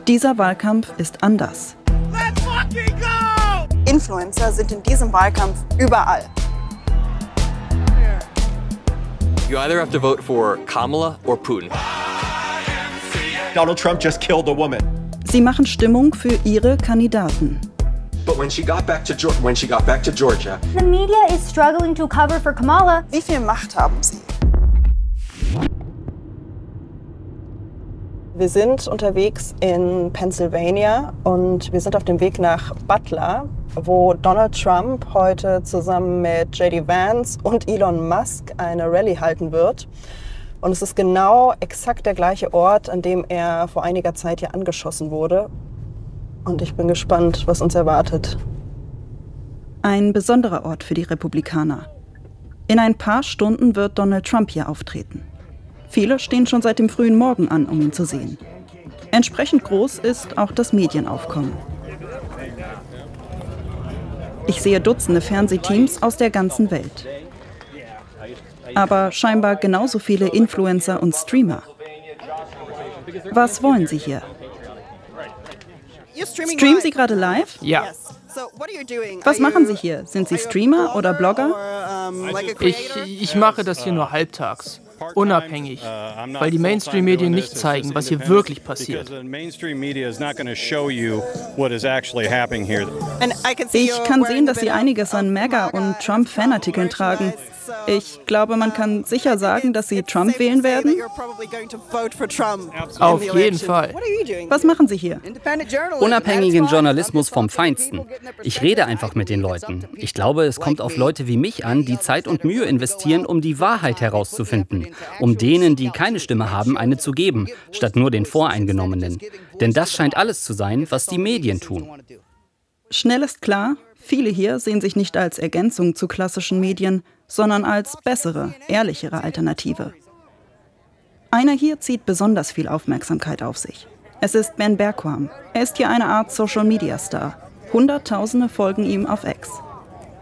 Dieser Wahlkampf ist anders. Let's fucking go! Influencer sind in diesem Wahlkampf überall. You either have to vote for Kamala or Putin. Donald Trump just killed a woman. Sie machen Stimmung für ihre Kandidaten. But when she got back to Georgia, the media is struggling to cover for Kamala. Wie viel Macht haben sie? Wir sind unterwegs in Pennsylvania und wir sind auf dem Weg nach Butler, wo Donald Trump heute zusammen mit J.D. Vance und Elon Musk eine Rallye halten wird. Und es ist genau exakt der gleiche Ort, an dem er vor einiger Zeit hier angeschossen wurde. Und ich bin gespannt, was uns erwartet. Ein besonderer Ort für die Republikaner. In ein paar Stunden wird Donald Trump hier auftreten. Viele stehen schon seit dem frühen Morgen an, um ihn zu sehen. Entsprechend groß ist auch das Medienaufkommen. Ich sehe Dutzende Fernsehteams aus der ganzen Welt. Aber scheinbar genauso viele Influencer und Streamer. Was wollen Sie hier? Streamen Sie gerade live? Ja. Was machen Sie hier? Sind Sie Streamer oder Blogger? Ich mache das hier nur halbtags. Unabhängig, weil die Mainstream-Medien nicht zeigen, was hier wirklich passiert. Ich kann sehen, dass Sie einiges an MAGA- und Trump-Fanartikeln tragen. Ich glaube, man kann sicher sagen, dass Sie Trump wählen werden. Auf jeden Fall. Was machen Sie hier? Unabhängigen Journalismus vom Feinsten. Ich rede einfach mit den Leuten. Ich glaube, es kommt auf Leute wie mich an, die Zeit und Mühe investieren, um die Wahrheit herauszufinden. Um denen, die keine Stimme haben, eine zu geben, statt nur den Voreingenommenen. Denn das scheint alles zu sein, was die Medien tun. Schnell ist klar, viele hier sehen sich nicht als Ergänzung zu klassischen Medien, sondern als bessere, ehrlichere Alternative. Einer hier zieht besonders viel Aufmerksamkeit auf sich. Es ist Ben Bergquam. Er ist hier eine Art Social-Media-Star. Hunderttausende folgen ihm auf X.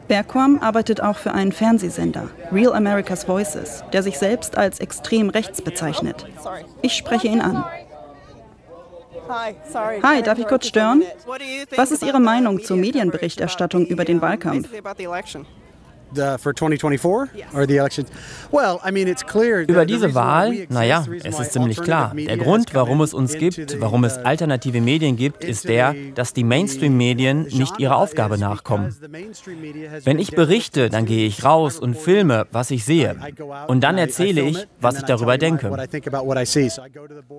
Bergquam arbeitet auch für einen Fernsehsender, Real America's Voices, der sich selbst als extrem rechts bezeichnet. Ich spreche ihn an. Hi, darf ich kurz stören? Was ist Ihre Meinung zur Medienberichterstattung über den Wahlkampf? Über diese Wahl? Naja, es ist ziemlich klar. Der Grund, warum es uns gibt, warum es alternative Medien gibt, ist der, dass die Mainstream-Medien nicht ihrer Aufgabe nachkommen. Wenn ich berichte, dann gehe ich raus und filme, was ich sehe. Und dann erzähle ich, was ich darüber denke.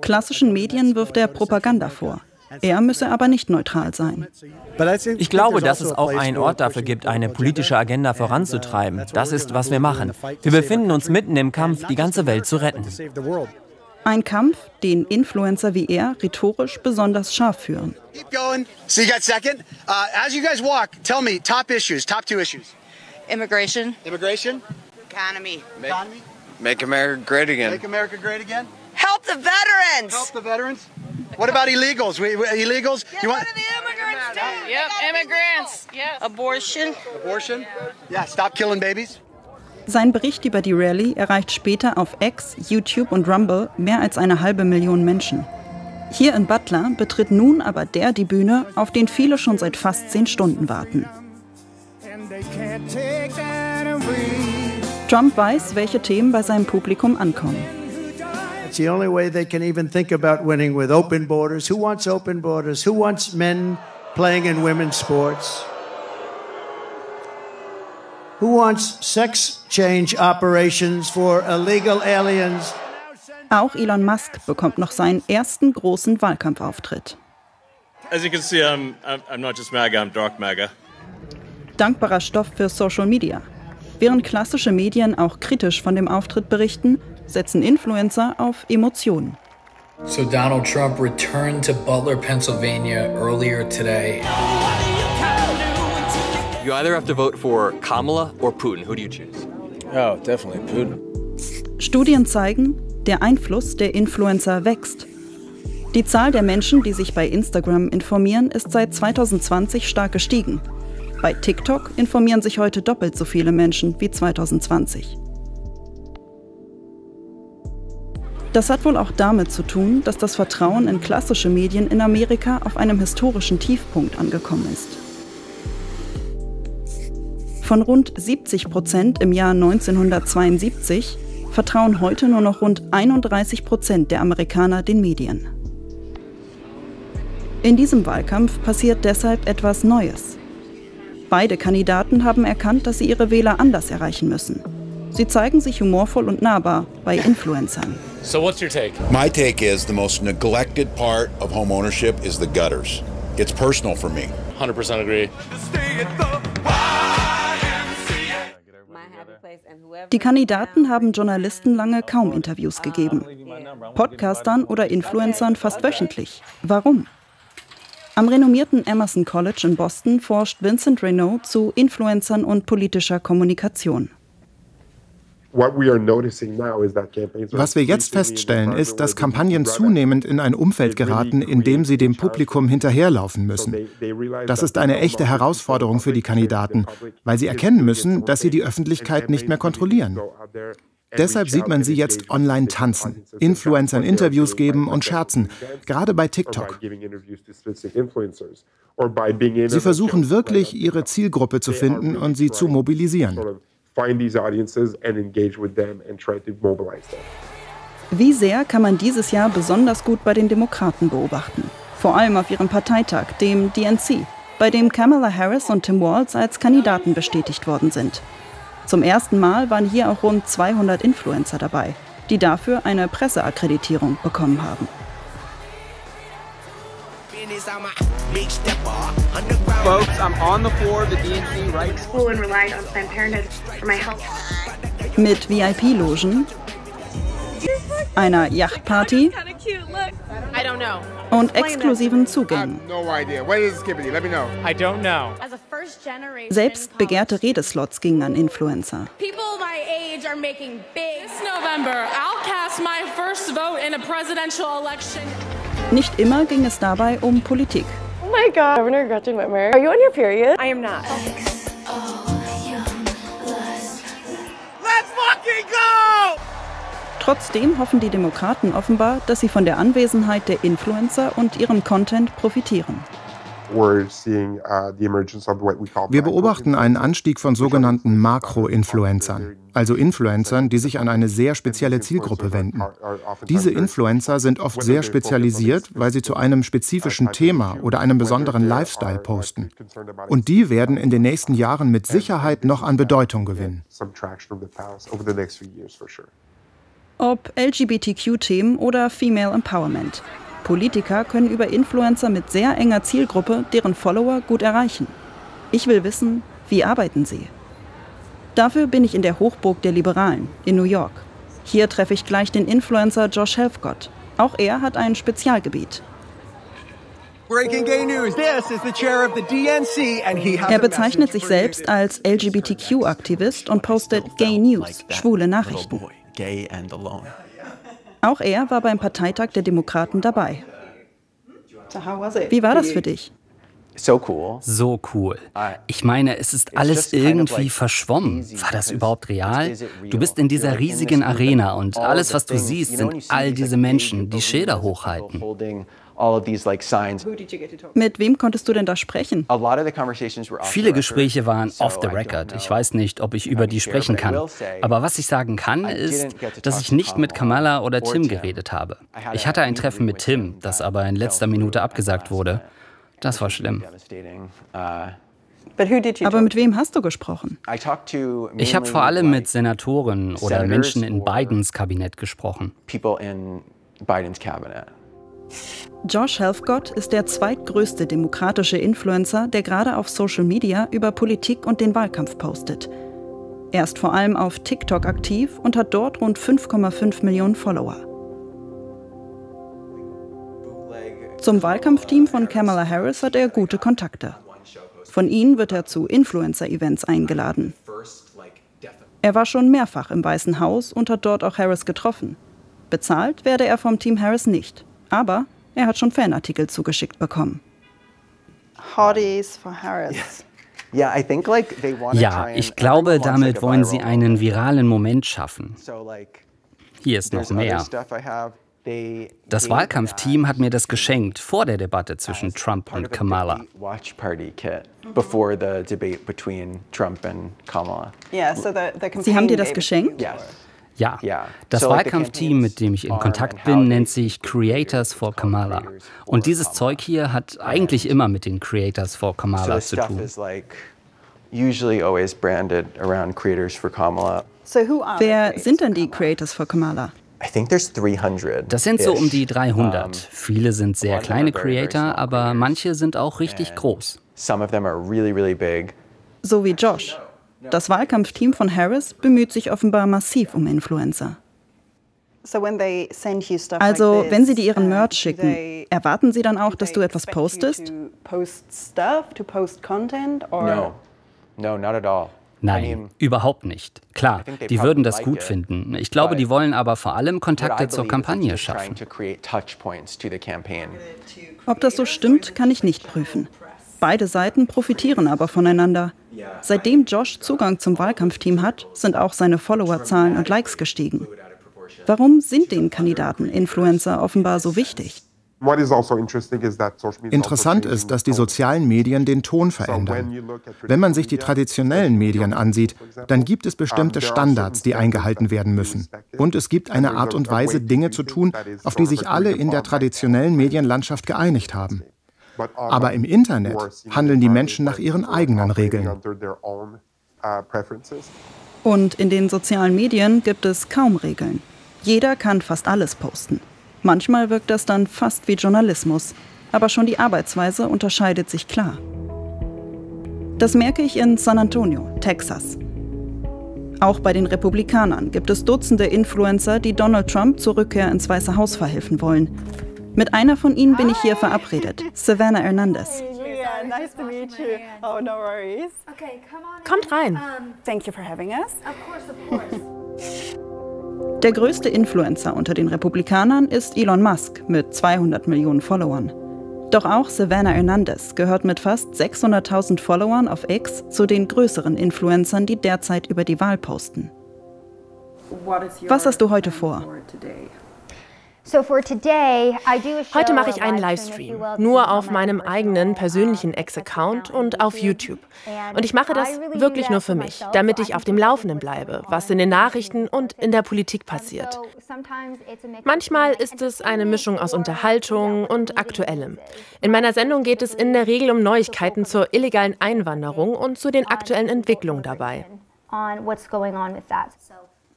Klassischen Medien wirft er Propaganda vor. Er müsse aber nicht neutral sein. Ich glaube, dass es auch einen Ort dafür gibt, eine politische Agenda voranzutreiben. Das ist, was wir machen. Wir befinden uns mitten im Kampf, die ganze Welt zu retten. Ein Kampf, den Influencer wie er rhetorisch besonders scharf führen. So you got second. As you guys walk, tell me top two issues. Immigration. Immigration. Economy. Make America great again. Make America great again. Help the veterans. Help the veterans. What about illegals? Illegals? You want the immigrants too. Yep, immigrants. Yes. Abortion. Abortion? Yeah, stop killing babies. Sein Bericht über die Rallye erreicht später auf X, YouTube und Rumble mehr als 500.000 Menschen. Hier in Butler betritt nun aber der die Bühne, auf den viele schon seit fast 10 Stunden warten. Trump weiß, welche Themen bei seinem Publikum ankommen. It's the only way they can even think about winning with open borders. Who wants open borders? Who wants men playing in women's sports? Who wants sex change operations for illegal aliens? Auch Elon Musk bekommt noch seinen ersten großen Wahlkampfauftritt. As you can see, I'm not just MAGA, I'm dark MAGA. Dankbarer Stoff für Social Media. Während klassische Medien auch kritisch von dem Auftritt berichten, setzen Influencer auf Emotionen. So Donald Trump returned to Butler, Pennsylvania earlier today. You either have to vote for Kamala or Putin. Who do you choose? Oh, definitely Putin. Studien zeigen, der Einfluss der Influencer wächst. Die Zahl der Menschen, die sich bei Instagram informieren, ist seit 2020 stark gestiegen. Bei TikTok informieren sich heute doppelt so viele Menschen wie 2020. Das hat wohl auch damit zu tun, dass das Vertrauen in klassische Medien in Amerika auf einem historischen Tiefpunkt angekommen ist. Von rund 70% im Jahr 1972 vertrauen heute nur noch rund 31% der Amerikaner den Medien. In diesem Wahlkampf passiert deshalb etwas Neues. Beide Kandidaten haben erkannt, dass sie ihre Wähler anders erreichen müssen. Sie zeigen sich humorvoll und nahbar bei Influencern. So what's your take? My take is the most neglected part of home ownership is the gutters. It's personal for me. 100% agree. Die Kandidaten haben Journalisten lange kaum Interviews gegeben. Podcastern oder Influencern fast wöchentlich. Warum? Am renommierten Emerson College in Boston forscht Vincent Renaud zu Influencern und politischer Kommunikation. Was wir jetzt feststellen, ist, dass Kampagnen zunehmend in ein Umfeld geraten, in dem sie dem Publikum hinterherlaufen müssen. Das ist eine echte Herausforderung für die Kandidaten, weil sie erkennen müssen, dass sie die Öffentlichkeit nicht mehr kontrollieren. Deshalb sieht man sie jetzt online tanzen, Influencern Interviews geben und scherzen, gerade bei TikTok. Sie versuchen wirklich, ihre Zielgruppe zu finden und sie zu mobilisieren. Wie sehr kann man dieses Jahr besonders gut bei den Demokraten beobachten? Vor allem auf ihrem Parteitag, dem DNC, bei dem Kamala Harris und Tim Walz als Kandidaten bestätigt worden sind. Zum ersten Mal waren hier auch rund 200 Influencer dabei, die dafür eine Presseakkreditierung bekommen haben. Folks, I'm on the floor of the DNC right school and relied on Planned Parenthood for my health. Mit VIP-Logen, einer Yachtparty und exklusiven Zugängen. Selbst begehrte Redeslots gingen an Influencer. Nicht immer ging es dabei um Politik. Oh my God, Governor Gretchen Whitmer. Are you on your period? I am not. Let's fucking go! Trotzdem hoffen die Demokraten offenbar, dass sie von der Anwesenheit der Influencer und ihrem Content profitieren. Wir beobachten einen Anstieg von sogenannten Makro-Influencern, also Influencern, die sich an eine sehr spezielle Zielgruppe wenden. Diese Influencer sind oft sehr spezialisiert, weil sie zu einem spezifischen Thema oder einem besonderen Lifestyle posten. Und die werden in den nächsten Jahren mit Sicherheit noch an Bedeutung gewinnen. Ob LGBTQ-Themen oder Female Empowerment. Politiker können über Influencer mit sehr enger Zielgruppe deren Follower gut erreichen. Ich will wissen, wie arbeiten sie? Dafür bin ich in der Hochburg der Liberalen in New York. Hier treffe ich gleich den Influencer Josh Helfgott. Auch er hat ein Spezialgebiet. Er bezeichnet sich selbst als LGBTQ-Aktivist und postet Gay News, schwule Nachrichten. Auch er war beim Parteitag der Demokraten dabei. Wie war das für dich? So cool. Ich meine, es ist alles irgendwie verschwommen. War das überhaupt real? Du bist in dieser riesigen Arena und alles, was du siehst, sind all diese Menschen, die Schilder hochhalten. Mit wem konntest du denn da sprechen? Viele Gespräche waren off the record. Ich weiß nicht, ob ich über die sprechen kann. Aber was ich sagen kann, ist, dass ich nicht mit Kamala oder Tim geredet habe. Ich hatte ein Treffen mit Tim, das aber in letzter Minute abgesagt wurde. Das war schlimm. Aber mit wem hast du gesprochen? Ich habe vor allem mit Senatoren oder Menschen in Bidens Kabinett gesprochen. Josh Helfgott ist der zweitgrößte demokratische Influencer, der gerade auf Social Media über Politik und den Wahlkampf postet. Er ist vor allem auf TikTok aktiv und hat dort rund 5,5 Millionen Follower. Zum Wahlkampfteam von Kamala Harris hat er gute Kontakte. Von ihnen wird er zu Influencer-Events eingeladen. Er war schon mehrfach im Weißen Haus und hat dort auch Harris getroffen. Bezahlt werde er vom Team Harris nicht. Aber er hat schon Fanartikel zugeschickt bekommen. Hotties for Harris. Ja, ich glaube, damit wollen sie einen viralen Moment schaffen. Hier ist noch mehr. Das Wahlkampfteam hat mir das geschenkt vor der Debatte zwischen Trump und Kamala. Sie haben dir das geschenkt? Ja, das Wahlkampfteam, mit dem ich in Kontakt bin, nennt sich Creators for Kamala. Und dieses Zeug hier hat eigentlich immer mit den Creators for Kamala zu tun. Wer sind denn die Creators for Kamala? Das sind so um die 300. Viele sind sehr kleine Creator, aber manche sind auch richtig groß. So wie Josh. Das Wahlkampfteam von Harris bemüht sich offenbar massiv um Influencer. Also, wenn sie dir ihren Merch schicken, erwarten sie dann auch, dass du etwas postest? Nein, überhaupt nicht. Klar, die würden das gut finden. Ich glaube, die wollen aber vor allem Kontakte zur Kampagne schaffen. Ob das so stimmt, kann ich nicht prüfen. Beide Seiten profitieren aber voneinander. Seitdem Josh Zugang zum Wahlkampfteam hat, sind auch seine Followerzahlen und Likes gestiegen. Warum sind den Kandidaten Influencer offenbar so wichtig? Interessant ist, dass die sozialen Medien den Ton verändern. Wenn man sich die traditionellen Medien ansieht, dann gibt es bestimmte Standards, die eingehalten werden müssen. Und es gibt eine Art und Weise, Dinge zu tun, auf die sich alle in der traditionellen Medienlandschaft geeinigt haben. Aber im Internet handeln die Menschen nach ihren eigenen Regeln. Und in den sozialen Medien gibt es kaum Regeln. Jeder kann fast alles posten. Manchmal wirkt das dann fast wie Journalismus, aber schon die Arbeitsweise unterscheidet sich klar. Das merke ich in San Antonio, Texas. Auch bei den Republikanern gibt es Dutzende Influencer, die Donald Trump zur Rückkehr ins Weiße Haus verhelfen wollen. Mit einer von ihnen bin ich hier verabredet, Savannah Hernandez. Nice to meet you. Oh, no worries. Kommt rein. Thank you for having us. Of course. Der größte Influencer unter den Republikanern ist Elon Musk mit 200 Millionen Followern. Doch auch Savannah Hernandez gehört mit fast 600.000 Followern auf X zu den größeren Influencern, die derzeit über die Wahl posten. Was hast du heute vor? Heute mache ich einen Livestream, nur auf meinem eigenen persönlichen X-Account und auf YouTube. Und ich mache das wirklich nur für mich, damit ich auf dem Laufenden bleibe, was in den Nachrichten und in der Politik passiert. Manchmal ist es eine Mischung aus Unterhaltung und Aktuellem. In meiner Sendung geht es in der Regel um Neuigkeiten zur illegalen Einwanderung und zu den aktuellen Entwicklungen dabei.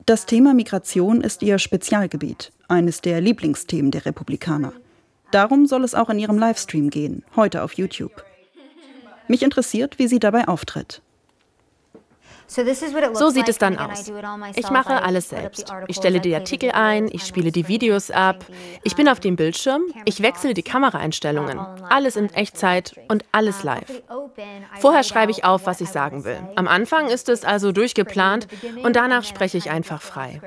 Das Thema Migration ist ihr Spezialgebiet, eines der Lieblingsthemen der Republikaner. Darum soll es auch in ihrem Livestream gehen, heute auf YouTube. Mich interessiert, wie sie dabei auftritt. So sieht es dann aus. Ich mache alles selbst. Ich stelle die Artikel ein, ich spiele die Videos ab, ich bin auf dem Bildschirm, ich wechsle die Kameraeinstellungen, alles in Echtzeit und alles live. Vorher schreibe ich auf, was ich sagen will. Am Anfang ist es also durchgeplant und danach spreche ich einfach frei.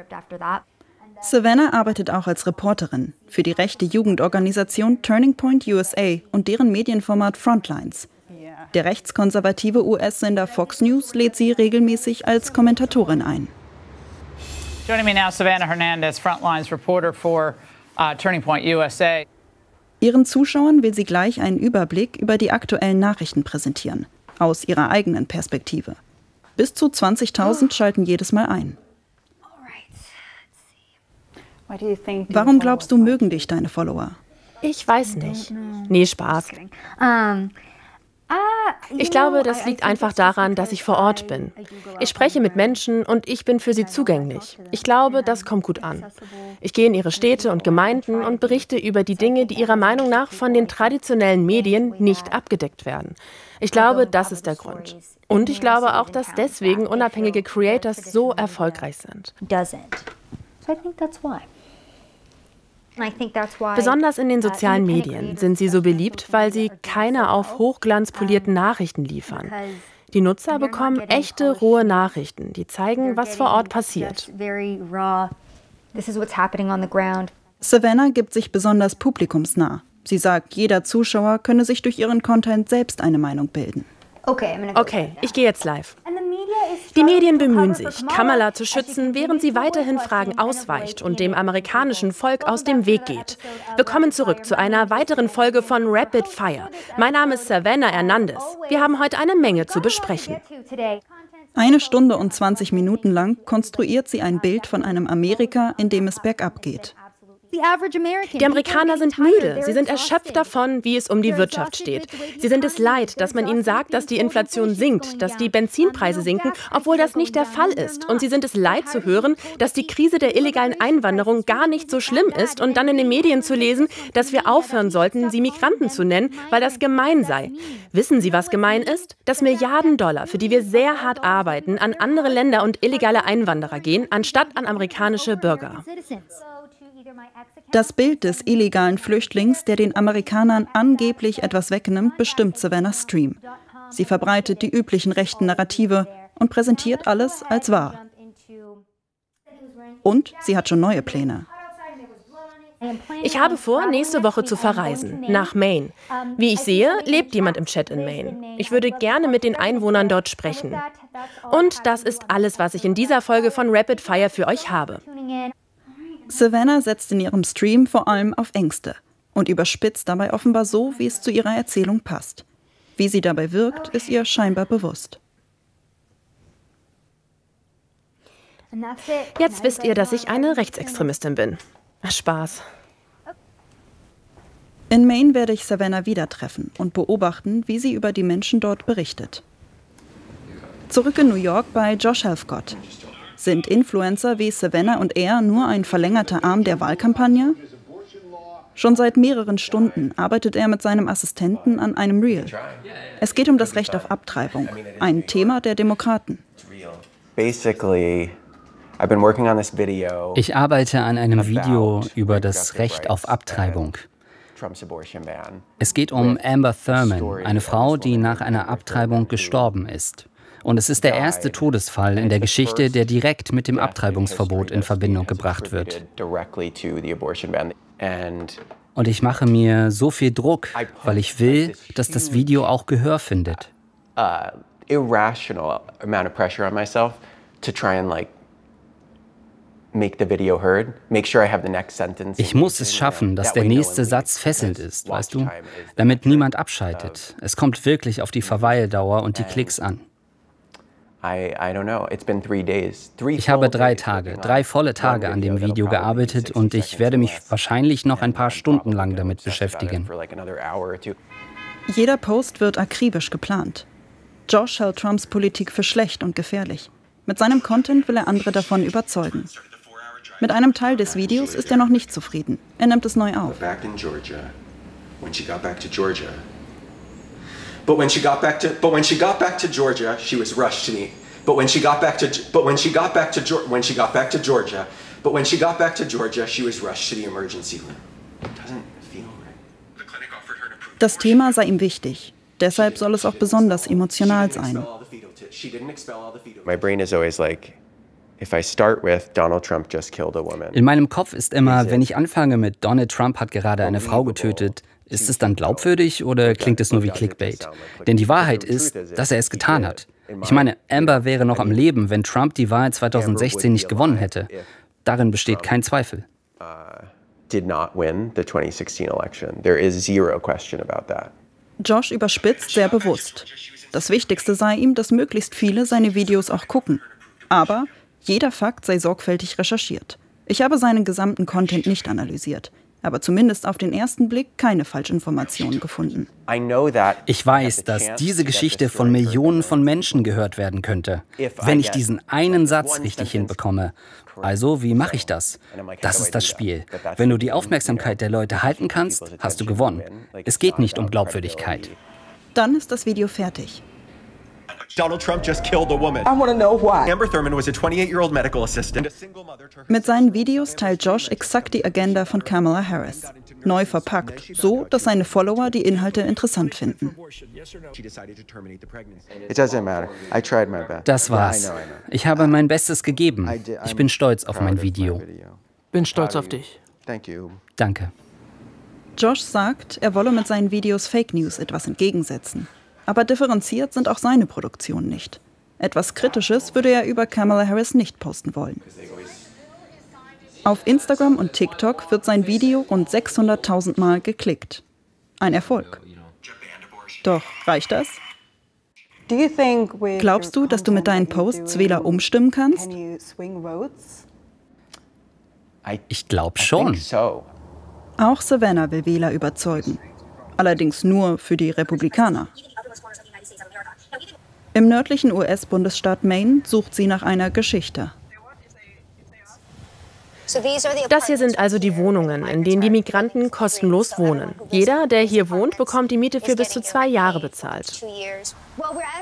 Savannah arbeitet auch als Reporterin für die rechte Jugendorganisation Turning Point USA und deren Medienformat Frontlines. Der rechtskonservative US-Sender Fox News lädt sie regelmäßig als Kommentatorin ein. Joining me now, Savannah Hernandez, Frontlines Reporter for Turning Point USA. Ihren Zuschauern will sie gleich einen Überblick über die aktuellen Nachrichten präsentieren, aus ihrer eigenen Perspektive. Bis zu 20.000 schalten jedes Mal ein. Warum glaubst du, mögen dich deine Follower? Ich weiß nicht. Nee, Spaß. Ich glaube, das liegt einfach daran, dass ich vor Ort bin. Ich spreche mit Menschen und ich bin für sie zugänglich. Ich glaube, das kommt gut an. Ich gehe in ihre Städte und Gemeinden und berichte über die Dinge, die ihrer Meinung nach von den traditionellen Medien nicht abgedeckt werden. Ich glaube, das ist der Grund. Und ich glaube auch, dass deswegen unabhängige Creators so erfolgreich sind. Besonders in den sozialen Medien sind sie so beliebt, weil sie keine auf Hochglanz polierten Nachrichten liefern. Die Nutzer bekommen echte, rohe Nachrichten, die zeigen, was vor Ort passiert. Savannah gibt sich besonders publikumsnah. Sie sagt, jeder Zuschauer könne sich durch ihren Content selbst eine Meinung bilden. Okay, ich gehe jetzt live. Die Medien bemühen sich, Kamala zu schützen, während sie weiterhin Fragen ausweicht und dem amerikanischen Volk aus dem Weg geht. Willkommen zurück zu einer weiteren Folge von Rapid Fire. Mein Name ist Savannah Hernandez. Wir haben heute eine Menge zu besprechen. 1 Stunde und 20 Minuten lang konstruiert sie ein Bild von einem Amerika, in dem es bergab geht. Die Amerikaner sind müde. Sie sind erschöpft davon, wie es um die Wirtschaft steht. Sie sind es leid, dass man ihnen sagt, dass die Inflation sinkt, dass die Benzinpreise sinken, obwohl das nicht der Fall ist. Und sie sind es leid zu hören, dass die Krise der illegalen Einwanderung gar nicht so schlimm ist und dann in den Medien zu lesen, dass wir aufhören sollten, sie Migranten zu nennen, weil das gemein sei. Wissen Sie, was gemein ist? Dass Milliarden Dollar, für die wir sehr hart arbeiten, an andere Länder und illegale Einwanderer gehen, anstatt an amerikanische Bürger. Das Bild des illegalen Flüchtlings, der den Amerikanern angeblich etwas wegnimmt, bestimmt Savannah Stream. Sie verbreitet die üblichen rechten Narrative und präsentiert alles als wahr. Und sie hat schon neue Pläne. Ich habe vor, nächste Woche zu verreisen, nach Maine. Wie ich sehe, lebt jemand im Chat in Maine. Ich würde gerne mit den Einwohnern dort sprechen. Und das ist alles, was ich in dieser Folge von Rapid Fire für euch habe. Savannah setzt in ihrem Stream vor allem auf Ängste und überspitzt dabei offenbar so, wie es zu ihrer Erzählung passt. Wie sie dabei wirkt, ist ihr scheinbar bewusst. Jetzt wisst ihr, dass ich eine Rechtsextremistin bin. Spaß. In Maine werde ich Savannah wieder treffen und beobachten, wie sie über die Menschen dort berichtet. Zurück in New York bei Josh Helfgott. Sind Influencer wie Savannah und er nur ein verlängerter Arm der Wahlkampagne? Schon seit mehreren Stunden arbeitet er mit seinem Assistenten an einem Reel. Es geht um das Recht auf Abtreibung, ein Thema der Demokraten. Ich arbeite an einem Video über das Recht auf Abtreibung. Es geht um Amber Thurman, eine Frau, die nach einer Abtreibung gestorben ist. Und es ist der erste Todesfall in der Geschichte, der direkt mit dem Abtreibungsverbot in Verbindung gebracht wird. Und ich mache mir so viel Druck, weil ich will, dass das Video auch Gehör findet. Ich muss es schaffen, dass der nächste Satz fesselnd ist, weißt du? Damit niemand abschaltet. Es kommt wirklich auf die Verweildauer und die Klicks an. Ich habe 3 Tage, 3 volle Tage an dem Video gearbeitet und ich werde mich wahrscheinlich noch ein paar Stunden lang damit beschäftigen. Jeder Post wird akribisch geplant. Josh hält Trumps Politik für schlecht und gefährlich. Mit seinem Content will er andere davon überzeugen. Mit einem Teil des Videos ist er noch nicht zufrieden. Er nimmt es neu auf. But when she got back to Georgia, she was rushed to me. But when she got back to Georgia, she was rushed to the emergency room. Doesn't feel right. Das Thema sei ihm wichtig. Deshalb soll es auch besonders emotional sein. My brain is always like, if I start with Donald Trump just killed a woman. In meinem Kopf ist immer, wenn ich anfange mit Donald Trump hat gerade eine Frau getötet, ist es dann glaubwürdig oder klingt es nur wie Clickbait? Denn die Wahrheit ist, dass er es getan hat. Ich meine, Amber wäre noch am Leben, wenn Trump die Wahl 2016 nicht gewonnen hätte. Darin besteht kein Zweifel. Josh überspitzt sehr bewusst. Das Wichtigste sei ihm, dass möglichst viele seine Videos auch gucken. Aber jeder Fakt sei sorgfältig recherchiert. Ich habe seinen gesamten Content nicht analysiert, aber zumindest auf den ersten Blick keine Falschinformationen gefunden. Ich weiß, dass diese Geschichte von Millionen von Menschen gehört werden könnte, wenn ich diesen einen Satz richtig hinbekomme. Also, wie mache ich das? Das ist das Spiel. Wenn du die Aufmerksamkeit der Leute halten kannst, hast du gewonnen. Es geht nicht um Glaubwürdigkeit. Dann ist das Video fertig. Donald Trump just killed a woman. I want to know why. Amber Thurman was a 28-year-old medical assistant. Mit seinen Videos teilt Josh exakt die Agenda von Kamala Harris. Neu verpackt, so dass seine Follower die Inhalte interessant finden. Das war's. Ich habe mein Bestes gegeben. Ich bin stolz auf mein Video. Bin stolz auf dich. Danke. Josh sagt, er wolle mit seinen Videos Fake News etwas entgegensetzen. Aber differenziert sind auch seine Produktionen nicht. Etwas Kritisches würde er über Kamala Harris nicht posten wollen. Auf Instagram und TikTok wird sein Video rund 600.000 Mal geklickt. Ein Erfolg. Doch reicht das? Glaubst du, dass du mit deinen Posts Wähler umstimmen kannst? Ich glaube schon. Auch Savannah will Wähler überzeugen. Allerdings nur für die Republikaner. Im nördlichen US-Bundesstaat Maine sucht sie nach einer Geschichte. Das hier sind also die Wohnungen, in denen die Migranten kostenlos wohnen. Jeder, der hier wohnt, bekommt die Miete für bis zu 2 Jahre bezahlt.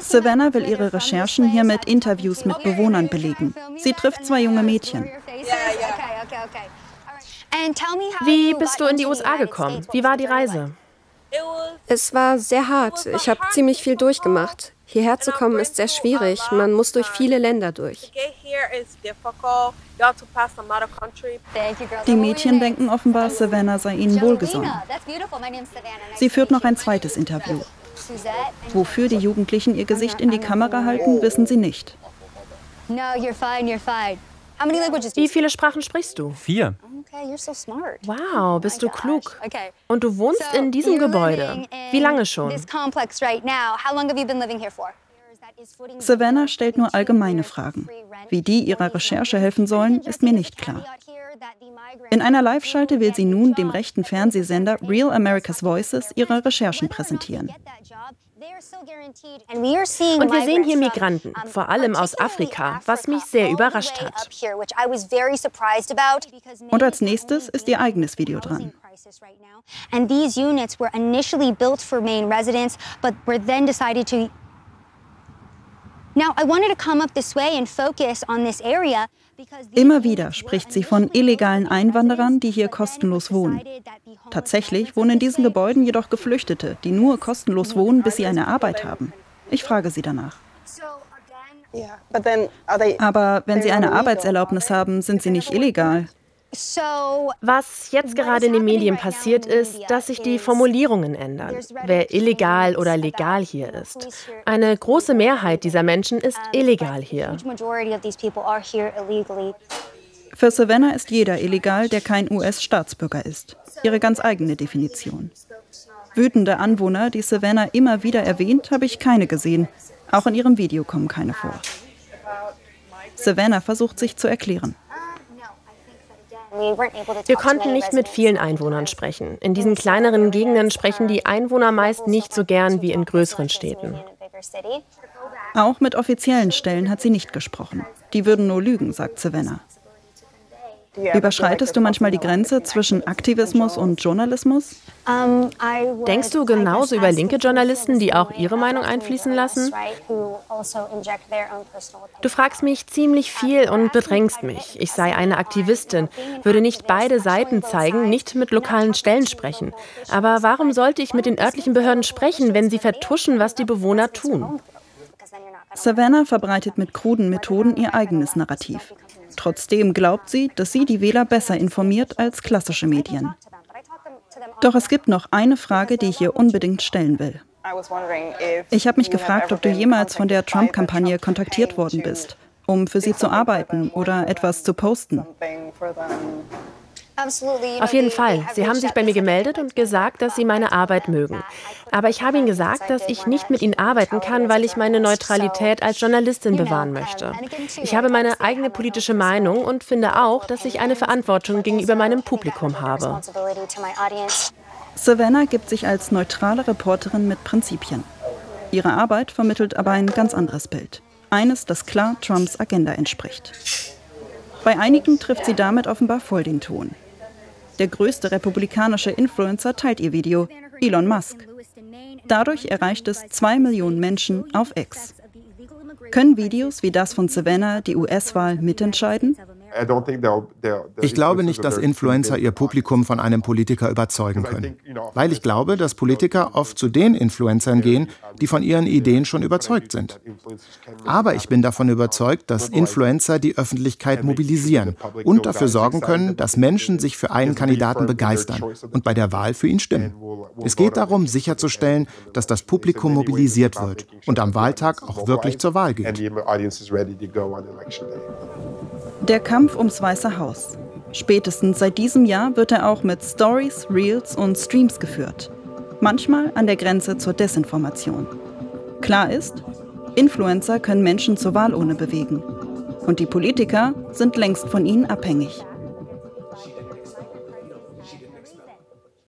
Savannah will ihre Recherchen hier mit Interviews mit Bewohnern belegen. Sie trifft 2 junge Mädchen. Wie bist du in die USA gekommen? Wie war die Reise? Es war sehr hart. Ich habe ziemlich viel durchgemacht. Hierher zu kommen ist sehr schwierig. Man muss durch viele Länder durch. Die Mädchen denken offenbar, Savannah sei ihnen wohlgesonnen. Sie führt noch ein zweites Interview. Wofür die Jugendlichen ihr Gesicht in die Kamera halten, wissen sie nicht. Wie viele Sprachen sprichst du? 4. Wow, bist du klug. Und du wohnst in diesem Gebäude. Wie lange schon? Savannah stellt nur allgemeine Fragen. Wie die ihrer Recherche helfen sollen, ist mir nicht klar. In einer Live-Schalte will sie nun dem rechten Fernsehsender Real America's Voices ihre Recherchen präsentieren. Und wir sehen hier Migranten, vor allem aus Afrika, was mich sehr überrascht hat. Und als nächstes ist ihr eigenes Video dran. And these units were initially built for Maine residents, but were then decided to. Now, I wanted to come up this way and focus on this area. Immer wieder spricht sie von illegalen Einwanderern, die hier kostenlos wohnen. Tatsächlich wohnen in diesen Gebäuden jedoch Geflüchtete, die nur kostenlos wohnen, bis sie eine Arbeit haben. Ich frage sie danach. Aber wenn sie eine Arbeitserlaubnis haben, sind sie nicht illegal. Was jetzt gerade in den Medien passiert, ist, dass sich die Formulierungen ändern, wer illegal oder legal hier ist. Eine große Mehrheit dieser Menschen ist illegal hier. Für Savannah ist jeder illegal, der kein US-Staatsbürger ist. Ihre ganz eigene Definition. Wütende Anwohner, die Savannah immer wieder erwähnt, habe ich keine gesehen. Auch in ihrem Video kommen keine vor. Savannah versucht sich zu erklären. Wir konnten nicht mit vielen Einwohnern sprechen. In diesen kleineren Gegenden sprechen die Einwohner meist nicht so gern wie in größeren Städten. Auch mit offiziellen Stellen hat sie nicht gesprochen. Die würden nur lügen, sagt Savannah. Überschreitest du manchmal die Grenze zwischen Aktivismus und Journalismus? Denkst du genauso über linke Journalisten, die auch ihre Meinung einfließen lassen? Du fragst mich ziemlich viel und bedrängst mich. Ich sei eine Aktivistin, würde nicht beide Seiten zeigen, nicht mit lokalen Stellen sprechen. Aber warum sollte ich mit den örtlichen Behörden sprechen, wenn sie vertuschen, was die Bewohner tun? Savannah verbreitet mit kruden Methoden ihr eigenes Narrativ. Trotzdem glaubt sie, dass sie die Wähler besser informiert als klassische Medien. Doch es gibt noch eine Frage, die ich ihr unbedingt stellen will. Ich habe mich gefragt, ob du jemals von der Trump-Kampagne kontaktiert worden bist, um für sie zu arbeiten oder etwas zu posten. Auf jeden Fall. Sie haben sich bei mir gemeldet und gesagt, dass sie meine Arbeit mögen. Aber ich habe ihnen gesagt, dass ich nicht mit ihnen arbeiten kann, weil ich meine Neutralität als Journalistin bewahren möchte. Ich habe meine eigene politische Meinung und finde auch, dass ich eine Verantwortung gegenüber meinem Publikum habe. Savannah gibt sich als neutrale Reporterin mit Prinzipien. Ihre Arbeit vermittelt aber ein ganz anderes Bild. Eines, das klar Trumps Agenda entspricht. Bei einigen trifft sie damit offenbar voll den Ton. Der größte republikanische Influencer teilt ihr Video, Elon Musk. Dadurch erreicht es 2 Millionen Menschen auf X. Können Videos wie das von Savannah die US-Wahl mitentscheiden? Ich glaube nicht, dass Influencer ihr Publikum von einem Politiker überzeugen können. Weil ich glaube, dass Politiker oft zu den Influencern gehen, die von ihren Ideen schon überzeugt sind. Aber ich bin davon überzeugt, dass Influencer die Öffentlichkeit mobilisieren und dafür sorgen können, dass Menschen sich für einen Kandidaten begeistern und bei der Wahl für ihn stimmen. Es geht darum, sicherzustellen, dass das Publikum mobilisiert wird und am Wahltag auch wirklich zur Wahl geht. Der Kampf ums Weiße Haus. Spätestens seit diesem Jahr wird er auch mit Stories, Reels und Streams geführt. Manchmal an der Grenze zur Desinformation. Klar ist, Influencer können Menschen zur Wahlurne bewegen. Und die Politiker sind längst von ihnen abhängig.